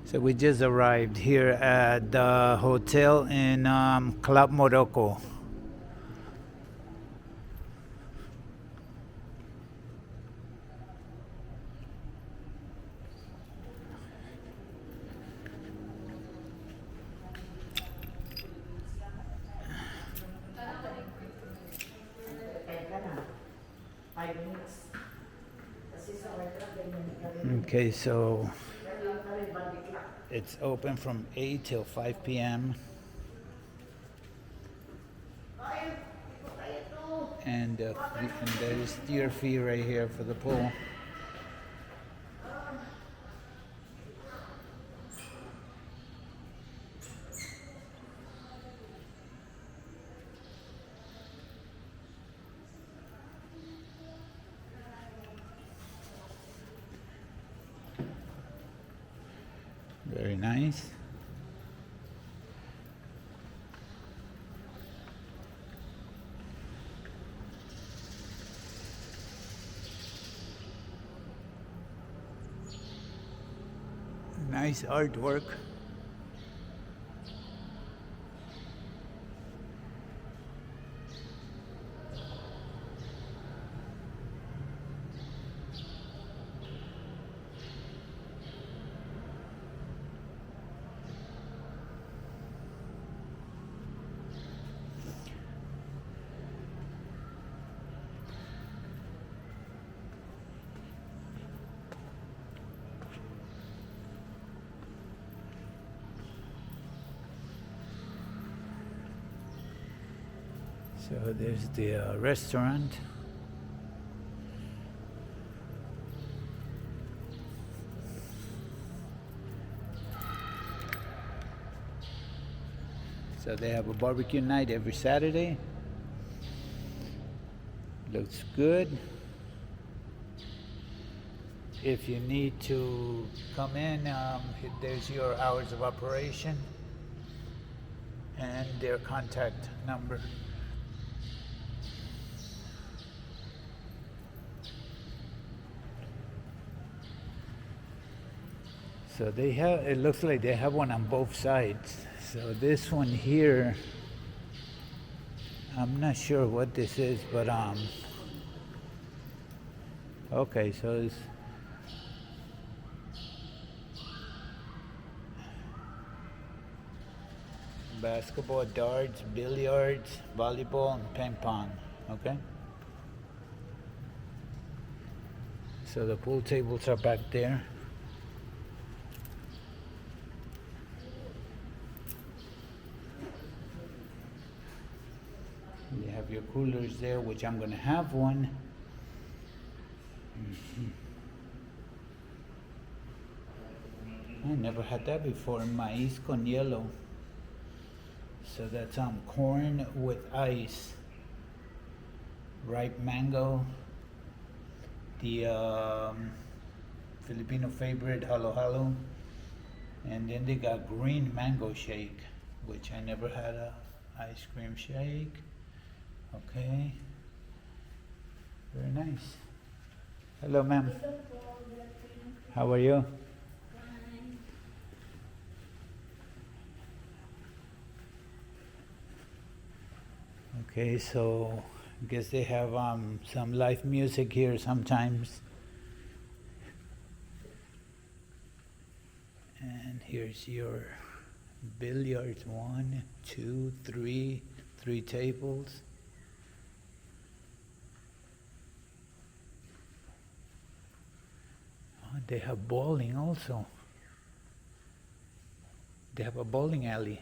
So we just arrived here at the hotel in Club Morocco. Okay, so it's open from 8 till 5 p.m. And there's tier fee right here for the pool. Very nice. Nice artwork. So there's the restaurant. So they have a barbecue night every Saturday. Looks good. If you need to come in, there's your hours of operation and their contact number. So they have, it looks like they have one on both sides. So this one here, I'm not sure what this is, but okay, so it's basketball, darts, billiards, volleyball, and ping pong. Okay. So the pool tables are back there. You have your coolers there, which I'm gonna have one. I never had that before. Maíz con hielo. So that's corn with ice, ripe mango, the Filipino favorite halo halo, and then they got green mango shake, which I never had a ice cream shake. Okay, very nice. Hello, ma'am. How are you? Okay, so I guess they have some live music here sometimes. And here's your billiards, 1, 2, 3, 3 tables. Oh, they have bowling also. They have a bowling alley.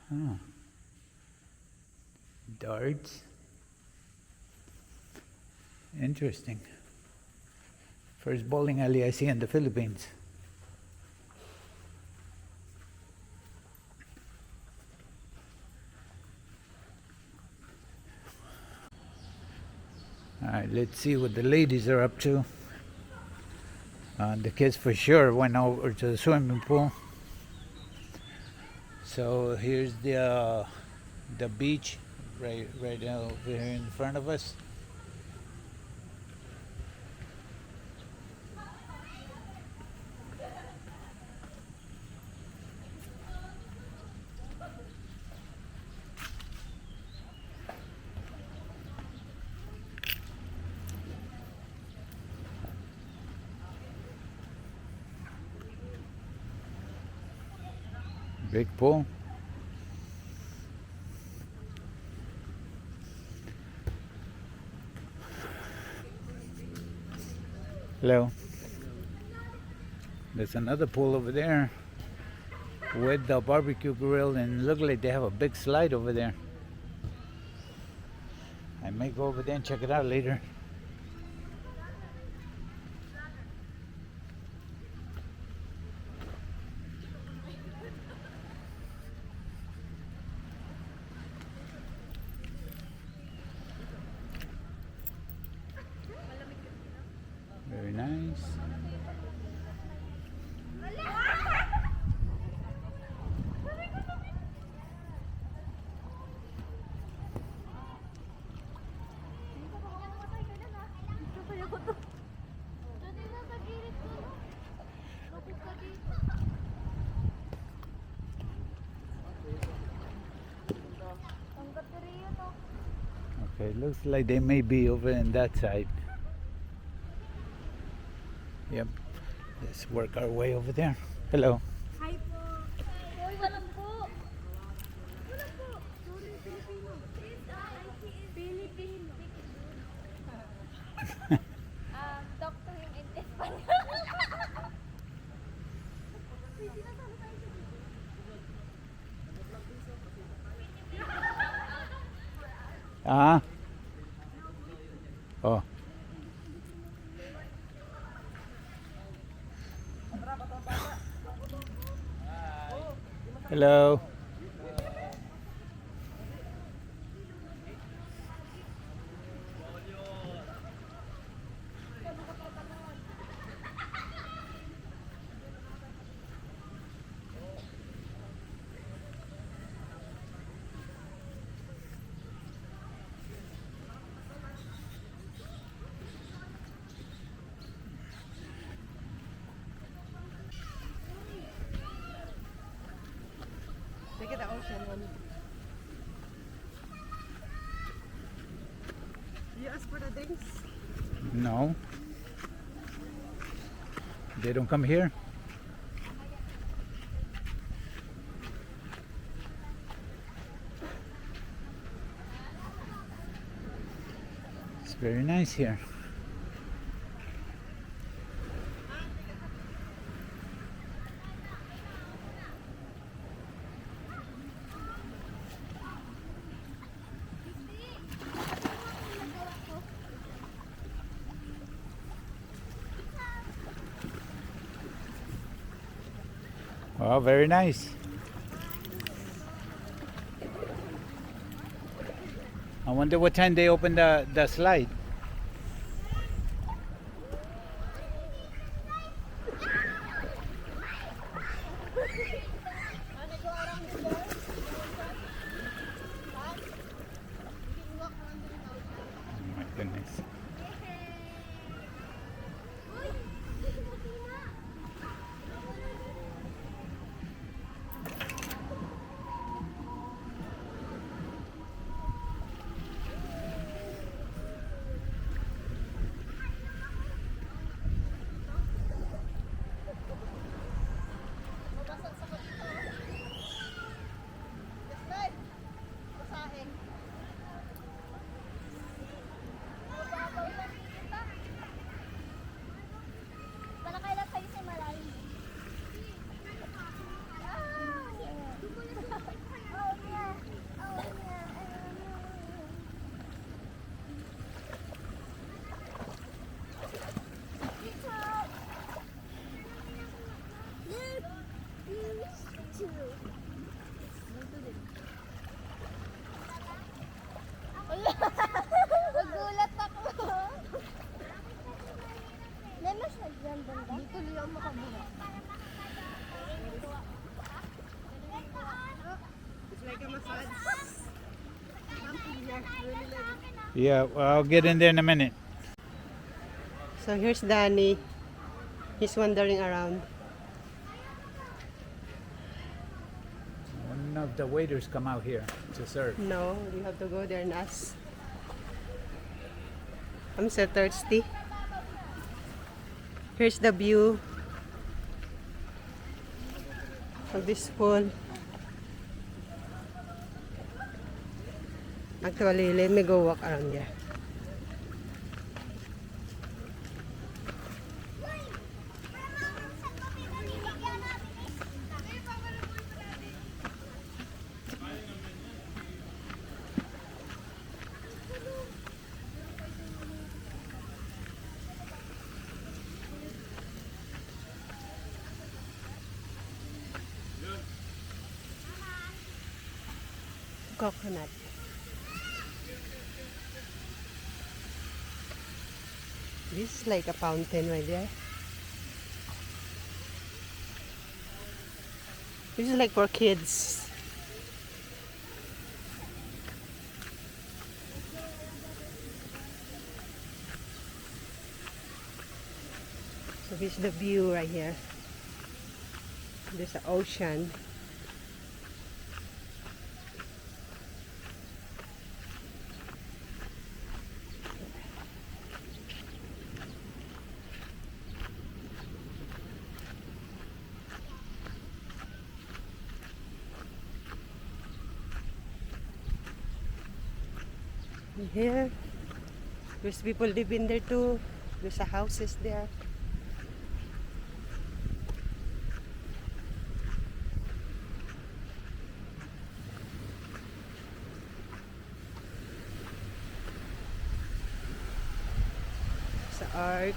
Huh. Darts. Interesting. First bowling alley I see in the Philippines. All right, let's see what the ladies are up to. The kids for sure went over to the swimming pool. So here's the beach right over here in front of us. Big pool. Hello. There's another pool over there with the barbecue grill, and look like they have a big slide over there. I may go over there and check it out later. Very nice. Okay, looks like they may be over in that side. Yep. Let's work our way over there. Hello. Hi po. Hoy, walang po. Walang po. Sorry, Filipino. Filipino. Doctor yung in Espanyol. Ah. Oh. Hello. Look at the ocean one. You ask for the drinks? No. They don't come here. It's very nice here. Oh, very nice. I wonder what time they open the slide. Oh my goodness. Nagulat ako. May mas naganda. Dito liyan makabuhat. It's like a massage. Something here. Really like. Yeah, well, I'll get in there in a minute. So here's Danny. He's wandering around. None of the waiters come out here to serve. No, you have to go there and ask. I'm so thirsty. Here's the view of this pool. Actually, let me go walk around there. Coconut. This is like a fountain right there. This is like for kids. So this is the view right here. There's the ocean. And here, there's people living there too. There's a houses there. There's an ark.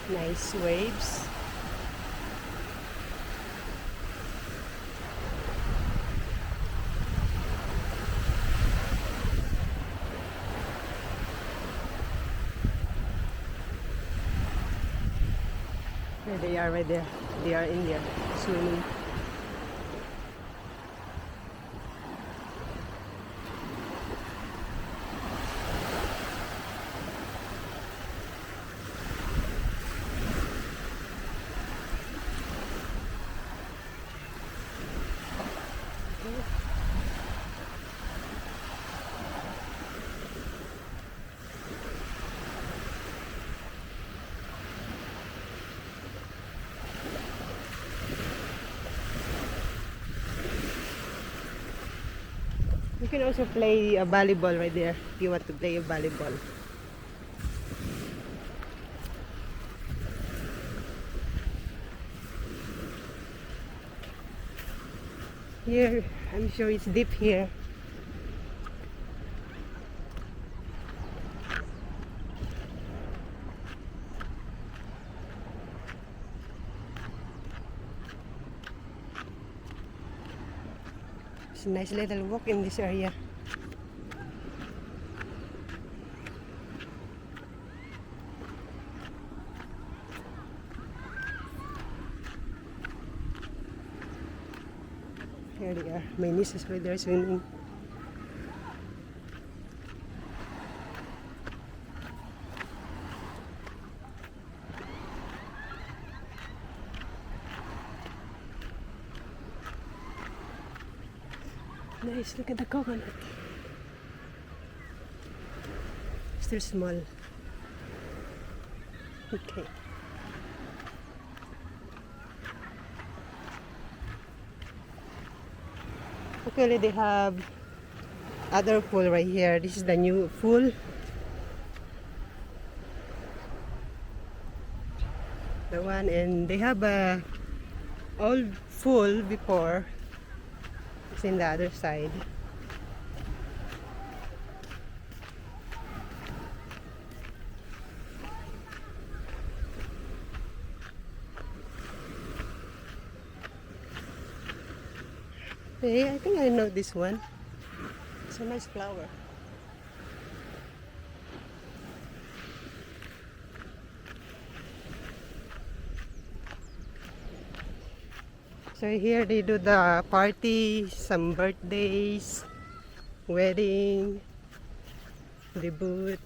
Nice waves. There they are right there. They are in there swimming. You can also play a volleyball right there if you want to play a volleyball. Here, I'm sure it's deep here. It's a nice little walk in this area. Here they are. My niece is right there swimming. Nice, look at the coconut. Still small. Okay. Actually, they have other pool right here. This is the new pool. The one, and they have a old pool before. It's in the other side. Hey, I think I know this one. It's a nice flower. So here they do the party, some birthdays, wedding, debut.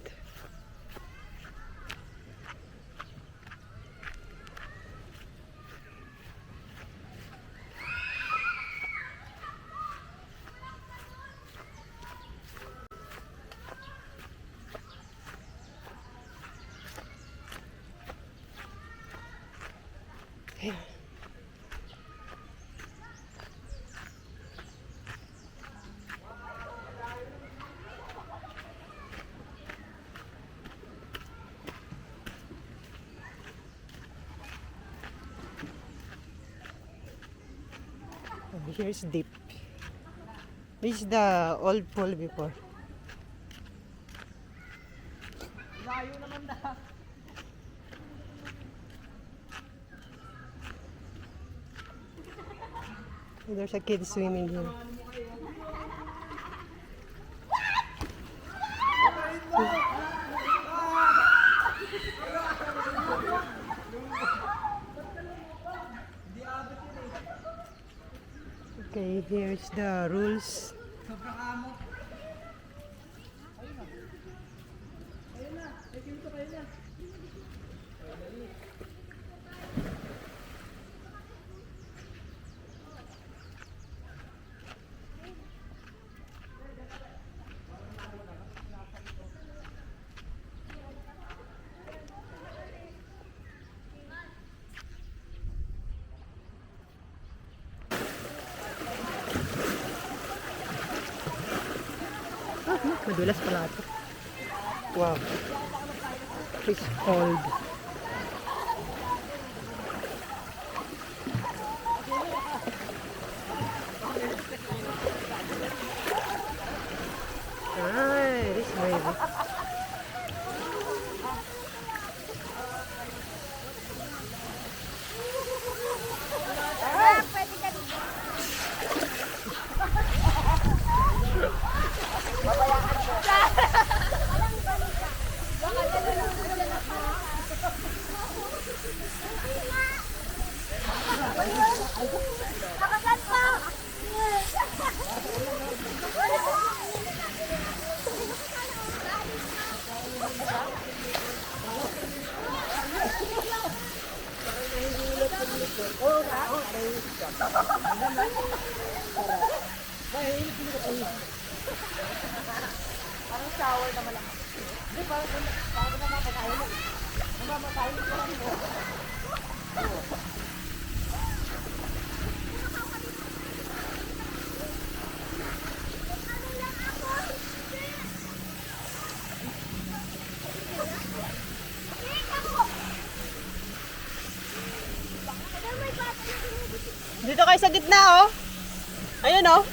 Here's deep. This is the old pool before. There's a kid swimming here. Okay, here's the rules. Madulas pala ito. Wow. It's cold. This is baby. Pwede ka dito. Nakagat pa! Dito kayo sa gitna, oh. Ayun, oh. Uy,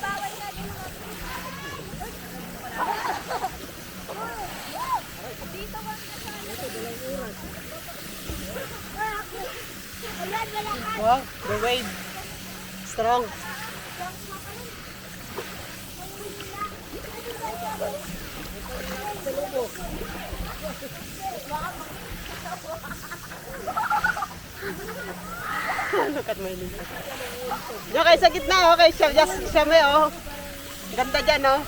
bawal na din mga dito ba? Ayan, wala ka. Wow, the wave. Strong. Look at my leg. Diyan kayo sa gitna, oh. Kay siya may, oh. Ganda dyan, oh.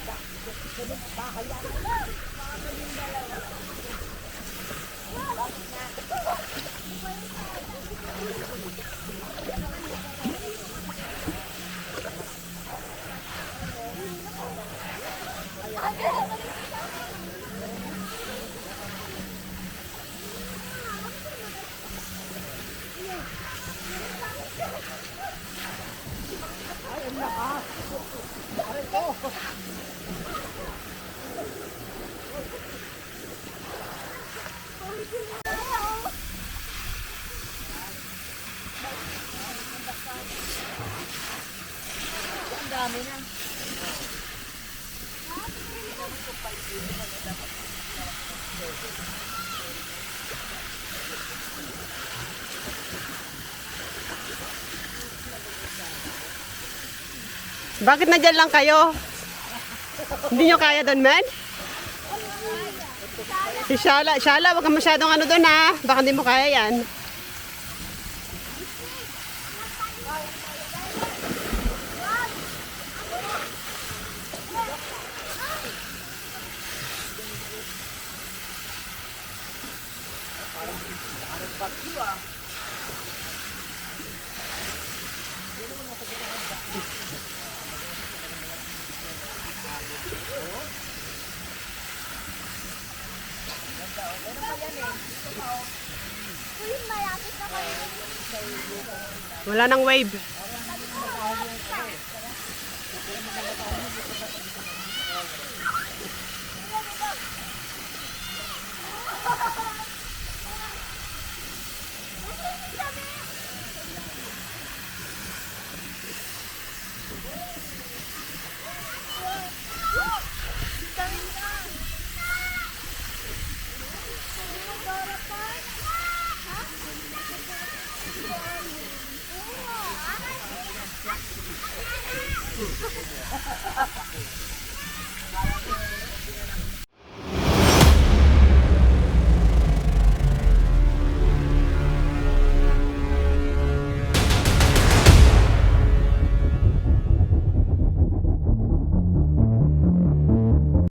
Bakit na dyan lang kayo? Hindi nyo kaya doon, man? Si Shala, wag ka masyadong ano doon, ha? Baka hindi mo kaya yan. Uy, malapit na kayo. Wala nang wave.